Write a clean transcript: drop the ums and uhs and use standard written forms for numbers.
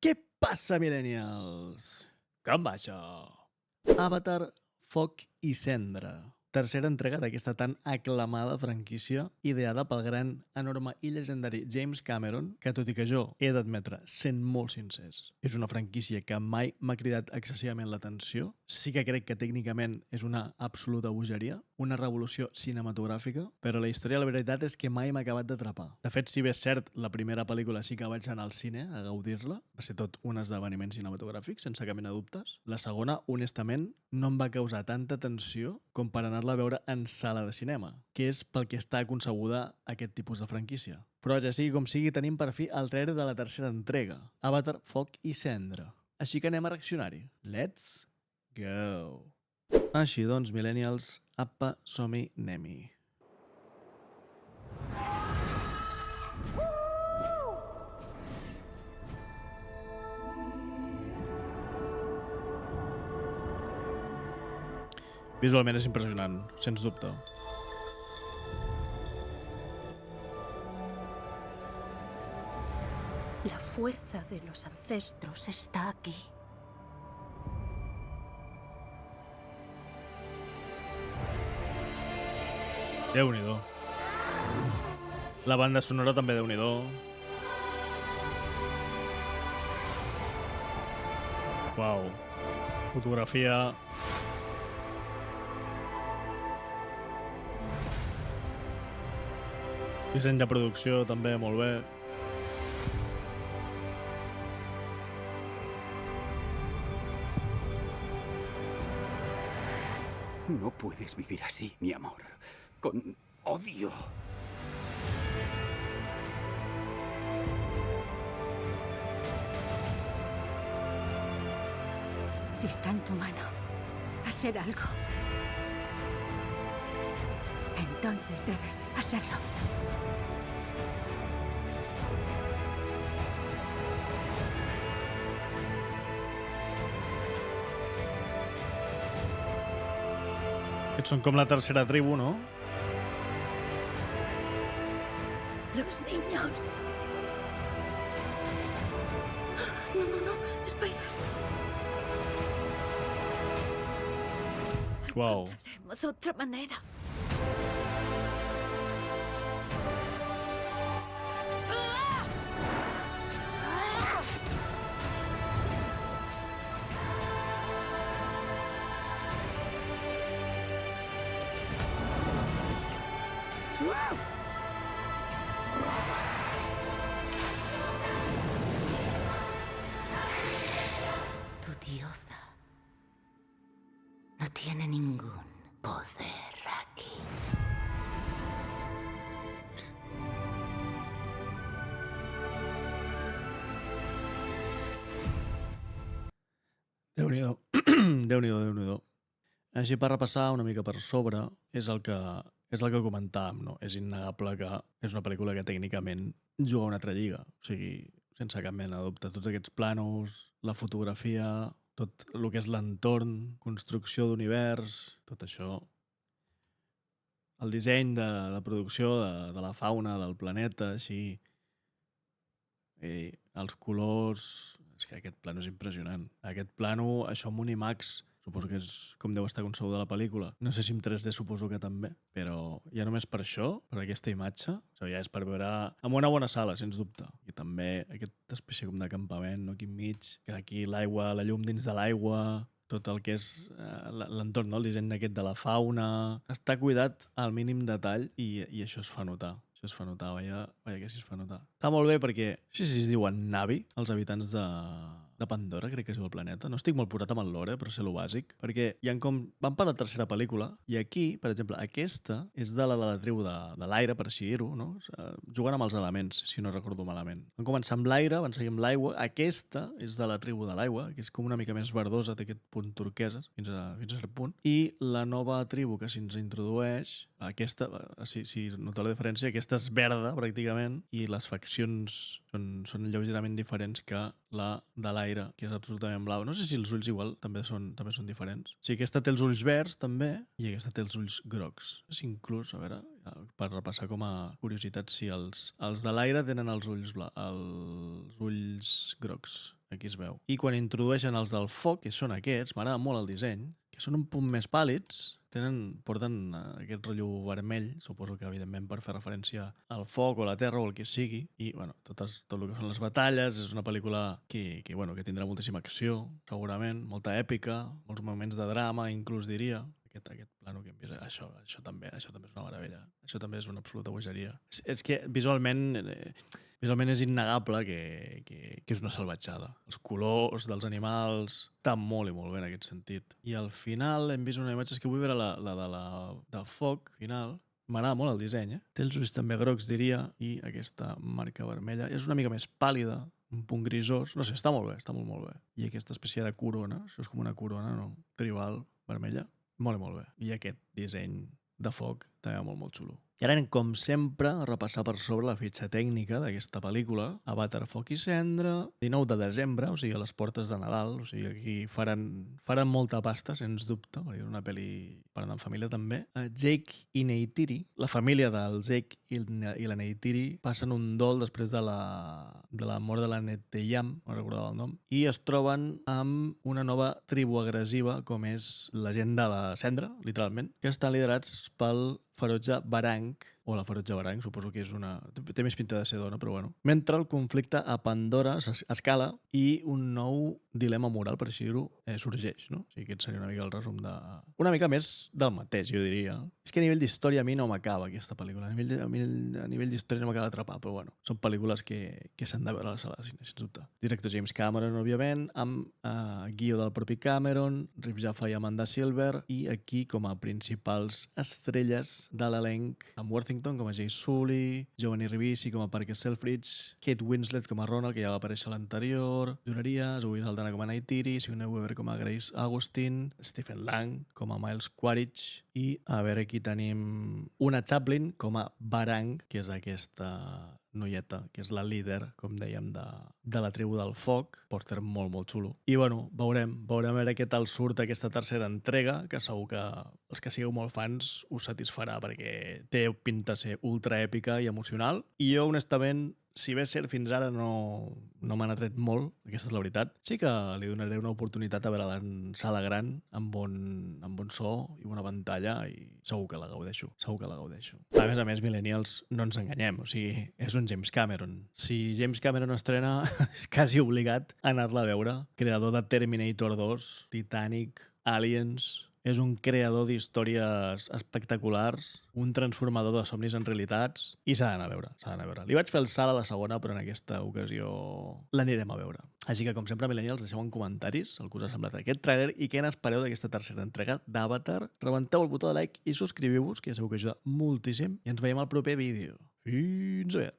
Què passa, millennials? Com va això? Avatar, foc i cendra. Tercera entrega d'aquesta tan aclamada franquícia ideada pel gran, enorme i llegendari James Cameron, que tot i que jo he d'admetre, sent molt sincers, és una franquícia que mai m'ha cridat excessivament l'atenció. Sí que crec que tècnicament és una absoluta bogeria, una revolució cinematogràfica, però la història, la veritat, és que mai m'ha acabat d'atrapar. De fet, si bé és cert, la primera pel·lícula sí que vaig anar al cine a gaudir-la, va ser tot un esdeveniment cinematogràfic, sense cap mena de dubtes. La segona, honestament, no em va causar tanta tensió com per anar-la a veure en sala de cinema, que és pel que està concebuda aquest tipus de franquícia. Però ja sigui com sigui, tenim per fi el trailer de la tercera entrega, Avatar, foc i cendra. Així que anem a reaccionar-hi. Let's go! Així doncs, millennials, apa, som-hi, anem-hi. Visualment és impressionant, sens dubte. La fuerza de los ancestros está aquí. Déu-n'hi-do. La banda sonora també Déu-n'hi-do. Uau. Fotografia. Disseny de producció també molt bé. No puedes vivir así, mi amor. Con odio. Si está en tu mano hacer algo, entonces debes hacerlo. Aquests són com la tercera tribu, no? Los niños. No, no, no, Spider. Uau. Encontraremos otra manera. Tu diosa no tiene ningún poder aquí. Déu-n'hi-do. Déu-n'hi-do, Déu-n'hi-do. Així per repassar una mica per sobre, és el que comentàvem, no? És innegable que és una pel·lícula que tècnicament juga a una altra lliga. O sigui, sense cap mena de dubte. Tots aquests plànols, la fotografia, tot el que és l'entorn, construcció d'univers, tot això. El disseny de producció de la fauna, del planeta, així. I els colors... És que aquest plano és impressionant. Aquest plano, això amb Unimax, suposo que és com deu estar concebuda la pel·lícula. No sé si en 3D suposo que també, però ja només per això, per aquesta imatge, això ja és per veure amb una bona sala, sens dubte. I també aquesta espècie com de campament, no? Aquí enmig, que aquí l'aigua, la llum dins de l'aigua, tot el que és l'entorn, no? El disseny d'aquest de la fauna... Està cuidat al mínim detall i això es fa notar. Això es fa notar, veia que sí es fa notar. Està molt bé perquè, sí, es diuen Navi, els habitants de Pandora, crec que és el planeta. No estic molt posat amb el lore, però sé lo bàsic. Perquè hi ha com... Van per la tercera pel·lícula i aquí, per exemple, aquesta és de la tribu de l'aire, per així dir-ho, no? Juguen amb els elements, si no recordo malament. Van començar amb l'aire, van seguir amb l'aigua. Aquesta és de la tribu de l'aigua, que és com una mica més verdosa, té aquest punt turquesa, fins a cert punt. I la nova tribu que se'ns introdueix, aquesta, si noteu la diferència, aquesta és verda, pràcticament, i les faccions són lleugerament diferents que la de l'aire, que és absolutament blau. No sé si els ulls igual també són diferents. O sigui, aquesta té els ulls verds, també, i aquesta té els ulls grocs. És inclús, a veure, per repassar com a curiositat, si els de l'aire tenen els ulls grocs. aquí es veu. I quan introdueixen els del foc, que són aquests, m'agrada molt el disseny, que són un punt més pàl·lids, porten aquest rotllo vermell, suposo que evidentment per fer referència al foc o a la terra o el que sigui, i bueno, tot el que són les batalles, és una pel·lícula que tindrà moltíssima acció, segurament, molta èpica, molts moments de drama, inclús diria. Aquest plano que empieza, això també és una meravella. Això també és una absoluta bogeria. És que visualment és innegable que és una salvatjada. Els colors dels animals estan molt i molt bé en aquest sentit. I al final hem vist una imatge, és que vull veure la de foc final. M'agrada molt el disseny, Té els ulls també grocs, diria, i aquesta marca vermella. És una mica més pàl·lida, un punt grisós. No sé, està molt bé, està molt bé. I aquesta espècie de corona, això és com una corona, no? Tribal, vermella. Molt bé. I aquest disseny de foc també molt xulo. I ara anem, com sempre, a repassar per sobre la fitxa tècnica d'aquesta pel·lícula. Avatar, foc i cendra, 19 de desembre, o sigui, a les portes de Nadal. O sigui, aquí faran molta pasta, sens dubte, perquè és una pel·li per anar en família també. Jake i Neytiri, la família del Jake i la Neytiri, passen un dol després de la mort de la Neteyam, no recordava el nom, i es troben amb una nova tribu agressiva, com és la gent de la cendra, literalment, que estan liderats pel Ferotge Barang, o la Ferotge Barang, suposo que és una... Té més pinta de ser dona, però bueno. Mentre el conflicte a Pandora escala i un nou dilema moral, per així dir-ho, sorgeix, no? O sigui, aquest seria una mica el resum de... Una mica més del mateix, jo diria. És que a nivell d'història a mi no m'acaba aquesta pel·lícula. A nivell d'història no m'acaba d'atrapar, però bueno, són pel·lícules que s'han de veure a la sala de cine, sens dubte. Director James Cameron, òbviament, amb guió del propi Cameron, Rif Jaffa i Amanda Silver, i aquí com a principals estrelles de l'elenc amb Worthington com a Jay Sully, Giovanni Ribisi com a Parker Selfridge, Kate Winslet com a Ronald, que ja va aparèixer a l'anterior, Juraria, Zoe Saldana com a Neytiri, Sigourney Weaver com a Grace Augustine, Stephen Lang com a Miles Quaritch, i a veure aquí tenim una Chaplin com a Barang, que és aquesta noieta, que és la líder, com dèiem, de la tribu del foc. Pòster molt xulo. I bueno, veurem a veure què tal surt aquesta tercera entrega, que segur que els que sigueu molt fans us satisfarà, perquè té pinta de ser ultra èpica i emocional. I jo, honestament, si bé és cert, fins ara no m'han atret molt, aquesta és la veritat. Sí que li donaré una oportunitat a veure-la en sala gran, amb bon so i bona pantalla, i segur que la gaudeixo. A més, millennials, no ens enganyem, o sigui, és un James Cameron. Si James Cameron estrena, és quasi obligat a anar-la a veure. Creador de Terminator 2, Titanic, Aliens... És un creador d'històries espectaculars, un transformador de somnis en realitats, i s'ha d'anar a veure. Li vaig fer el salt a la segona, però en aquesta ocasió l'anirem a veure. Així que, com sempre, millennials, deixeu en comentaris el que us ha semblat aquest trailer i què n'espereu d'aquesta tercera entrega d'Avatar. Rebenteu el botó de like i subscriviu-vos, que ja sabeu que ajuda moltíssim, i ens veiem al proper vídeo. Fins aviat!